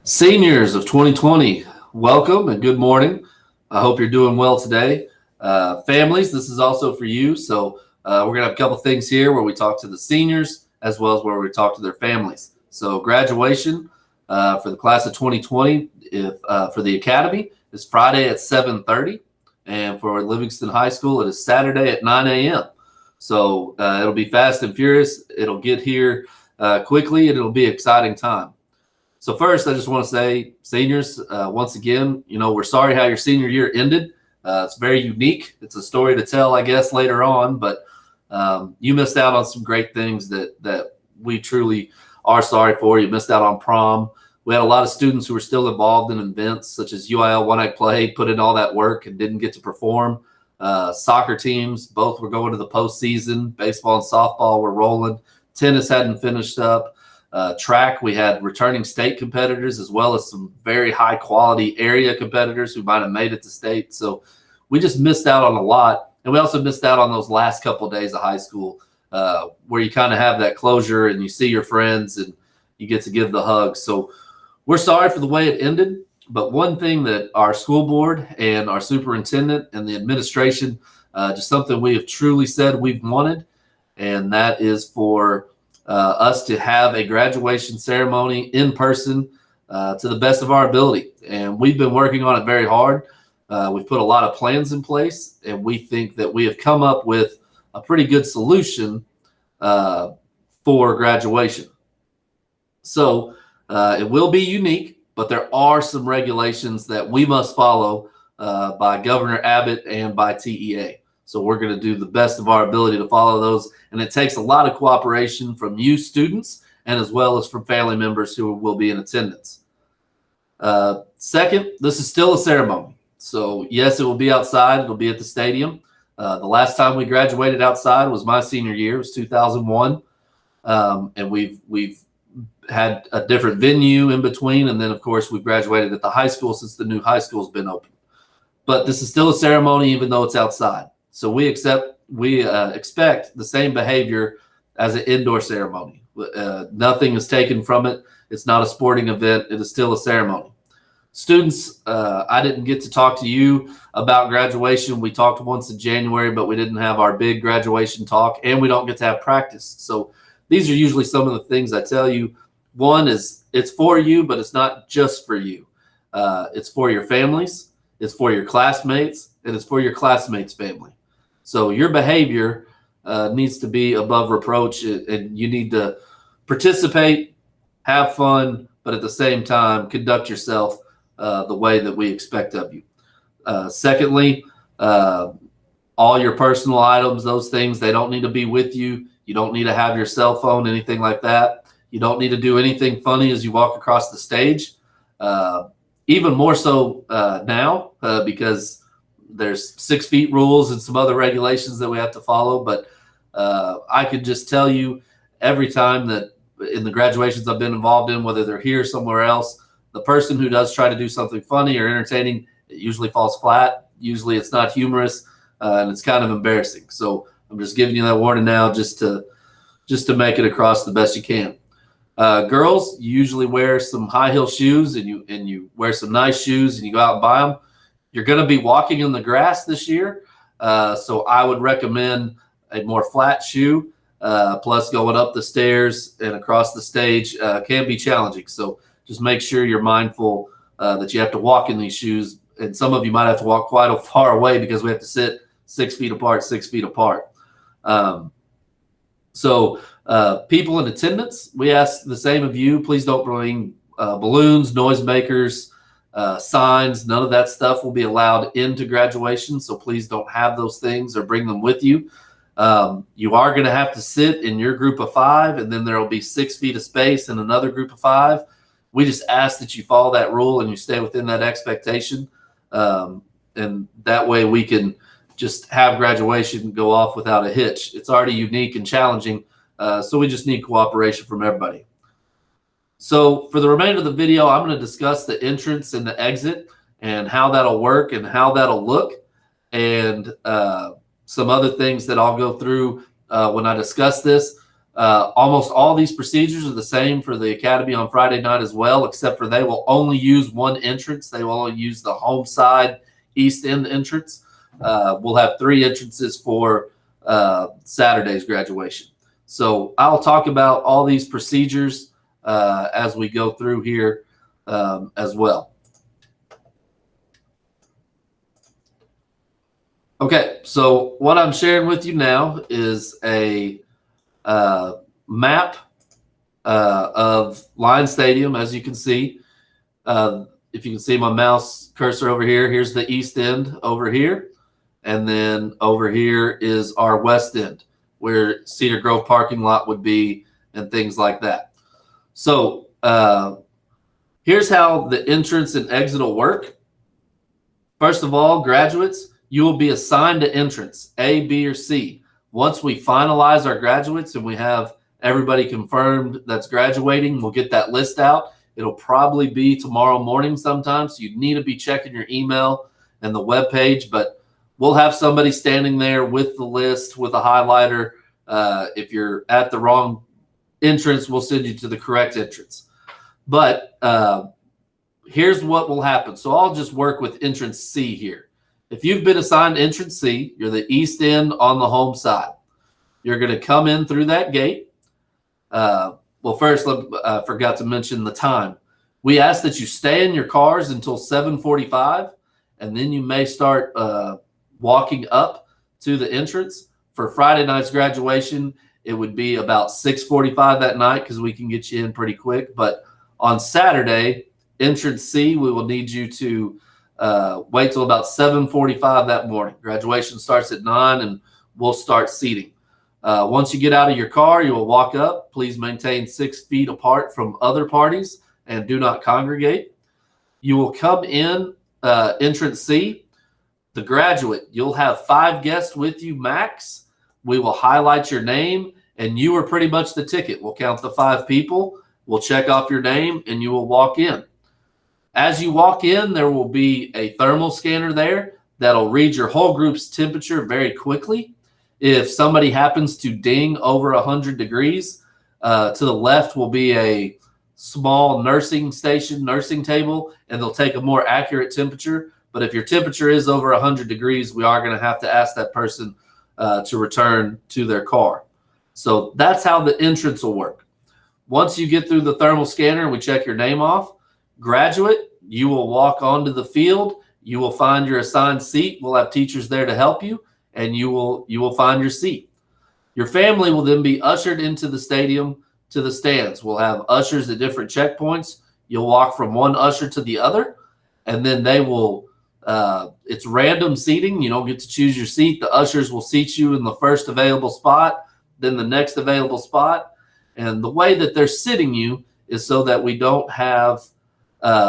Seniors of 2020, welcome and good morning. I hope you're doing well today. Families, this is also for you. So we're going to have a couple things here where we talk to the seniors as well as where we talk to their families. So graduation for the class of 2020 for the academy is Friday at 7:30. And for Livingston High School, it is Saturday at 9 a.m. So it'll be fast and furious. It'll get here quickly and it'll be an exciting time. So first, I just want to say, seniors, once again, we're sorry how your senior year ended. It's very unique. It's a story to tell, I guess, later on. But you missed out on some great things that we truly are sorry for. You missed out on prom. We had a lot of students who were still involved in events such as UIL One Act Play, put in all that work and didn't get to perform. Soccer teams, both were going to the postseason. Baseball and softball were rolling. Tennis hadn't finished up. Track, we had returning state competitors as well as some very high quality area competitors who might have made it to state. So we just missed out on a lot. And we also missed out on those last couple of days of high school where you kind of have that closure and you see your friends and you get to give the hug. So we're sorry for the way it ended. But one thing that our school board and our superintendent and the administration, just something we have truly said we've wanted, and that is for us to have a graduation ceremony in person to the best of our ability. And we've been working on it very hard. We've put a lot of plans in place, and we think that we have come up with a pretty good solution for graduation. So it will be unique, but there are some regulations that we must follow by Governor Abbott and by TEA. So we're going to do the best of our ability to follow those. And it takes a lot of cooperation from you students and as well as from family members who will be in attendance. Second, this is still a ceremony. So yes, it will be outside. It'll be at the stadium. The last time we graduated outside was my senior year. It was 2001. And we've had a different venue in between. And then, of course, we graduated at the high school since the new high school has been open. But this is still a ceremony, even though it's outside. So we expect the same behavior as an indoor ceremony. Nothing is taken from it. It's not a sporting event. It is still a ceremony. Students, I didn't get to talk to you about graduation. We talked once in January, but we didn't have our big graduation talk, and we don't get to have practice. So these are usually some of the things I tell you. One is it's for you, but it's not just for you. It's for your families. It's for your classmates, and it's for your classmates' family. So your behavior needs to be above reproach, and you need to participate, have fun, but at the same time, conduct yourself the way that we expect of you. Secondly, all your personal items, those things, they don't need to be with you. You don't need to have your cell phone, anything like that. You don't need to do anything funny as you walk across the stage. Even more so now because there's 6 feet rules and some other regulations that we have to follow. But I could just tell you every time that in the graduations I've been involved in, whether they're here or somewhere else, the person who does try to do something funny or entertaining, it usually falls flat. Usually it's not humorous and it's kind of embarrassing. So I'm just giving you that warning now just to make it across the best you can. Girls, you usually wear some high heel shoes and you wear some nice shoes and you go out and buy them. You're going to be walking in the grass this year. So I would recommend a more flat shoe. Plus going up the stairs and across the stage can be challenging. So just make sure you're mindful that you have to walk in these shoes. And some of you might have to walk quite a far away because we have to sit 6 feet apart, 6 feet apart. So people in attendance, we ask the same of you. Please don't bring balloons, noisemakers, signs. None of that stuff will be allowed into graduation. So please don't have those things or bring them with you. You are going to have to sit in your group of 5, and then there will be 6 feet of space in another group of 5. We just ask that you follow that rule and you stay within that expectation. And that way we can just have graduation go off without a hitch. It's already unique and challenging. So we just need cooperation from everybody. So for the remainder of the video, I'm going to discuss the entrance and the exit and how that'll work and how that'll look, and some other things that I'll go through when I discuss this. Almost all these procedures are the same for the academy on Friday night as well, except for they will only use one entrance. They will only use the home side east end entrance. We'll have 3 entrances for Saturday's graduation. So I'll talk about all these procedures as we go through here as well. Okay, so what I'm sharing with you now is a map of Lion Stadium. As you can see, if you can see my mouse cursor over here, here's the east end over here. And then over here is our west end, where Cedar Grove parking lot would be and things like that. So here's how the entrance and exit will work. First of all, graduates, you will be assigned to entrance A, B, or C. Once we finalize our graduates and we have everybody confirmed that's graduating, we'll get that list out. It'll probably be tomorrow morning sometime, so you need to be checking your email and the web page, but we'll have somebody standing there with the list with a highlighter. If you're at the wrong entrance, we'll send you to the correct entrance. But here's what will happen. So I'll just work with entrance C here. If you've been assigned entrance C, you're the east end on the home side. You're going to come in through that gate. Well, first, I forgot to mention the time. We ask that you stay in your cars until 7:45, and then you may start walking up to the entrance. For Friday night's graduation, it would be about 6:45 that night because we can get you in pretty quick. But on Saturday, entrance C, we will need you to wait till about 7:45 that morning. Graduation starts at 9, and we'll start seating. Once you get out of your car, you will walk up. Please maintain 6 feet apart from other parties and do not congregate. You will come in entrance C. The graduate, you'll have 5 guests with you max. We will highlight your name, and you are pretty much the ticket. We'll count the 5 people. We'll check off your name, and you will walk in. As you walk in, there will be a thermal scanner there that'll read your whole group's temperature very quickly. If somebody happens to ding over 100 degrees, to the left will be a small nursing station, nursing table, and they'll take a more accurate temperature. But if your temperature is over 100 degrees, we are going to have to ask that person to return to their car. So that's how the entrance will work. Once you get through the thermal scanner and we check your name off, graduate, you will walk onto the field. You will find your assigned seat. We'll have teachers there to help you, and you will find your seat. Your family will then be ushered into the stadium to the stands. We'll have ushers at different checkpoints. You'll walk from one usher to the other, and then they will it's random seating. You don't get to choose your seat. The ushers will seat you in the first available spot, then the next available spot. And the way that they're sitting you is so that we don't have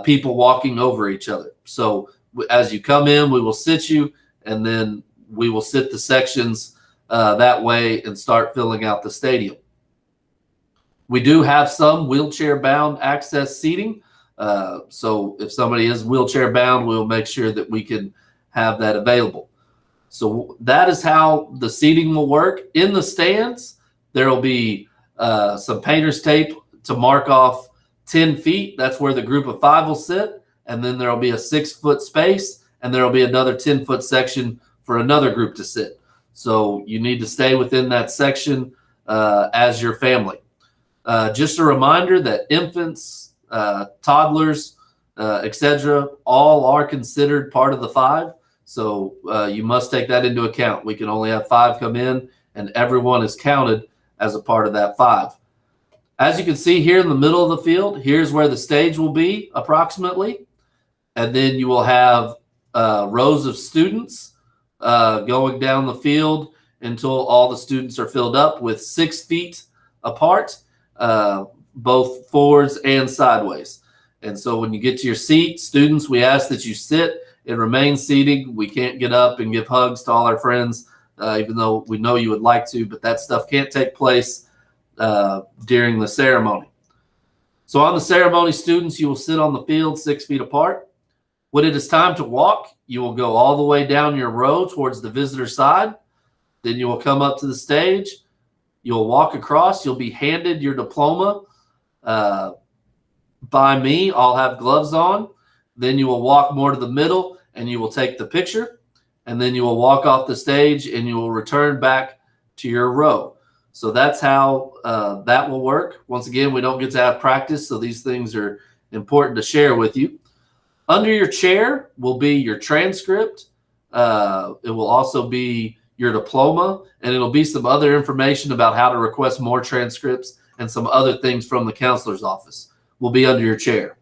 people walking over each other. So as you come in, we will sit you, and then we will sit the sections that way and start filling out the stadium. We do have some wheelchair-bound access seating. So if somebody is wheelchair-bound, we'll make sure that we can have that available. So that is how the seating will work. In the stands, there will be some painter's tape to mark off 10 feet. That's where the group of 5 will sit. And then there will be a 6-foot space, and there will be another 10-foot section for another group to sit. So you need to stay within that section as your family. Just a reminder that infants, toddlers, etc., all are considered part of the 5. So you must take that into account. We can only have 5 come in, and everyone is counted as a part of that 5. As you can see here in the middle of the field, here's where the stage will be approximately. And then you will have rows of students going down the field until all the students are filled up with 6 feet apart, both forwards and sideways. And so when you get to your seat, students, we ask that you sit and remain seated. We can't get up and give hugs to all our friends, even though we know you would like to, but that stuff can't take place during the ceremony. So on the ceremony, students, you will sit on the field 6 feet apart. When it is time to walk, you will go all the way down your row towards the visitor side. Then you will come up to the stage. You'll walk across. You'll be handed your diploma by me. I'll have gloves on. Then you will walk more to the middle and you will take the picture. And then you will walk off the stage and you will return back to your row. So that's how that will work. Once again, we don't get to have practice, so these things are important to share with you. Under your chair will be your transcript. It will also be your diploma, and it'll be some other information about how to request more transcripts and some other things from the counselor's office will be under your chair.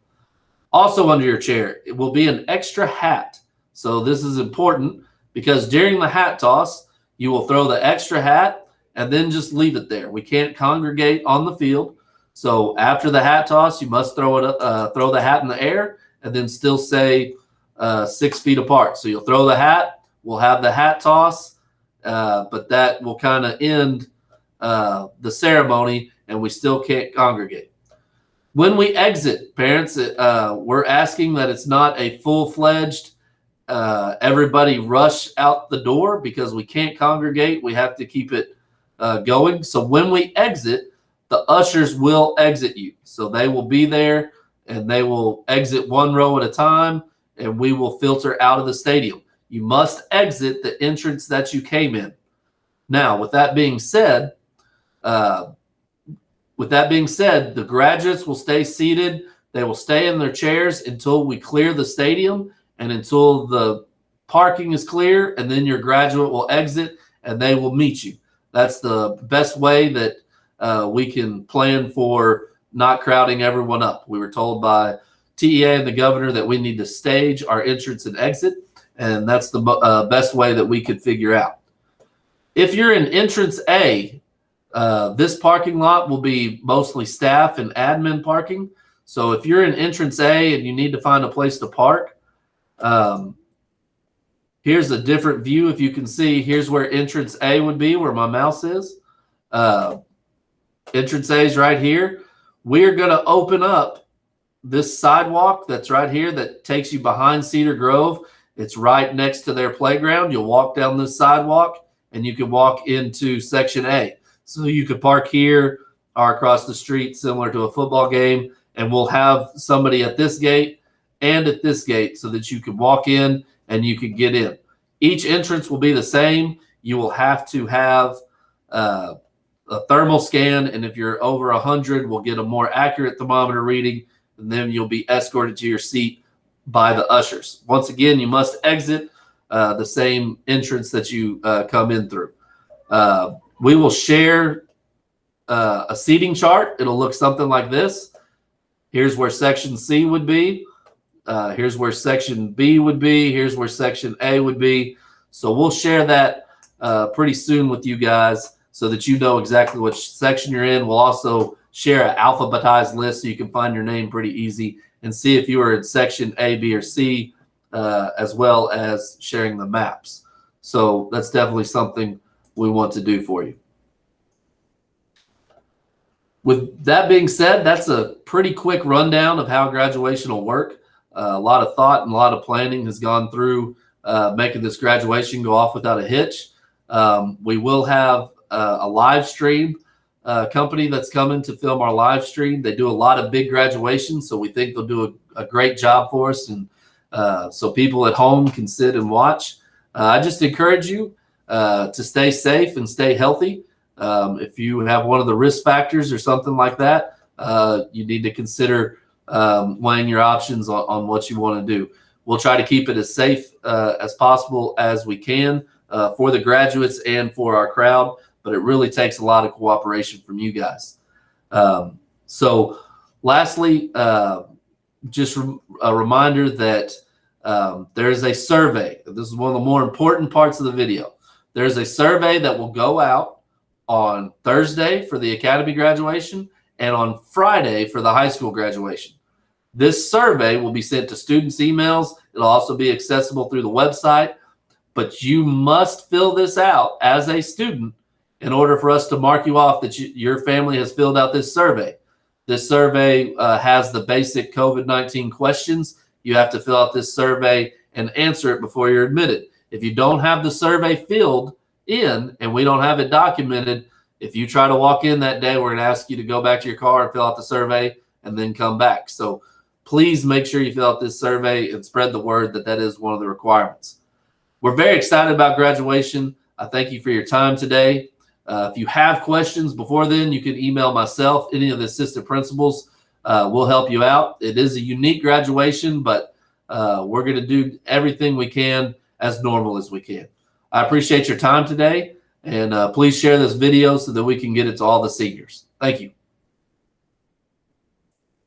Also under your chair, it will be an extra hat. So this is important because during the hat toss, you will throw the extra hat and then just leave it there. We can't congregate on the field. So after the hat toss, you must throw the hat in the air and then still say 6 feet apart. So you'll throw the hat, we'll have the hat toss, but that will kind of end the ceremony and we still can't congregate. When we exit, parents, we're asking that it's not a full-fledged everybody rush out the door because we can't congregate. We have to keep it going. So when we exit, the ushers will exit you. So they will be there and they will exit one row at a time and we will filter out of the stadium. You must exit the entrance that you came in. Now, with that being said, the graduates will stay seated. They will stay in their chairs until we clear the stadium and until the parking is clear, and then your graduate will exit and they will meet you. That's the best way that we can plan for not crowding everyone up. We were told by TEA and the governor that we need to stage our entrance and exit, and that's the best way that we could figure out. If you're in entrance A, this parking lot will be mostly staff and admin parking. So if you're in entrance A and you need to find a place to park, here's a different view. If you can see, here's where entrance A would be, where my mouse is. Entrance A is right here. We're going to open up this sidewalk that's right here that takes you behind Cedar Grove. It's right next to their playground. You'll walk down this sidewalk and you can walk into section A. So you could park here or across the street, similar to a football game, and we'll have somebody at this gate and at this gate so that you can walk in and you can get in. Each entrance will be the same. You will have to have a thermal scan, and if you're over 100, we'll get a more accurate thermometer reading, and then you'll be escorted to your seat by the ushers. Once again, you must exit the same entrance that you come in through. We will share a seating chart. It'll look something like this. Here's where section C would be. Here's where section B would be. Here's where section A would be. So we'll share that pretty soon with you guys so that you know exactly which section you're in. We'll also share an alphabetized list so you can find your name pretty easy and see if you are in section A, B, or C, as well as sharing the maps. So that's definitely something we want to do for you. With that being said, that's a pretty quick rundown of how graduation will work. A lot of thought and a lot of planning has gone through making this graduation go off without a hitch. We will have a live stream company that's coming to film our live stream. They do a lot of big graduations, so we think they'll do a great job for us, and so people at home can sit and watch. I just encourage you to stay safe and stay healthy. If you have one of the risk factors or something like that, you need to consider weighing your options on what you want to do. We'll try to keep it as safe as possible as we can for the graduates and for our crowd, but it really takes a lot of cooperation from you guys. So lastly, just a reminder that there is a survey. This is one of the more important parts of the video. There's a survey that will go out on Thursday for the academy graduation and on Friday for the high school graduation. This survey will be sent to students' emails. It'll also be accessible through the website, but you must fill this out as a student in order for us to mark you off that your family has filled out this survey. This survey has the basic COVID-19 questions. You have to fill out this survey and answer it before you're admitted. If you don't have the survey filled in and we don't have it documented, If you try to walk in that day, we're going to ask you to go back to your car and fill out the survey and then come back. So please make sure you fill out this survey and spread the word that that is one of the requirements. We're very excited about graduation. I thank you for your time today. If you have questions before then, you can email myself, any of the assistant principals. We'll help you out. It is a unique graduation, but we're going to do everything we can as normal as we can. I appreciate your time today, and please share this video so that we can get it to all the seniors. Thank you.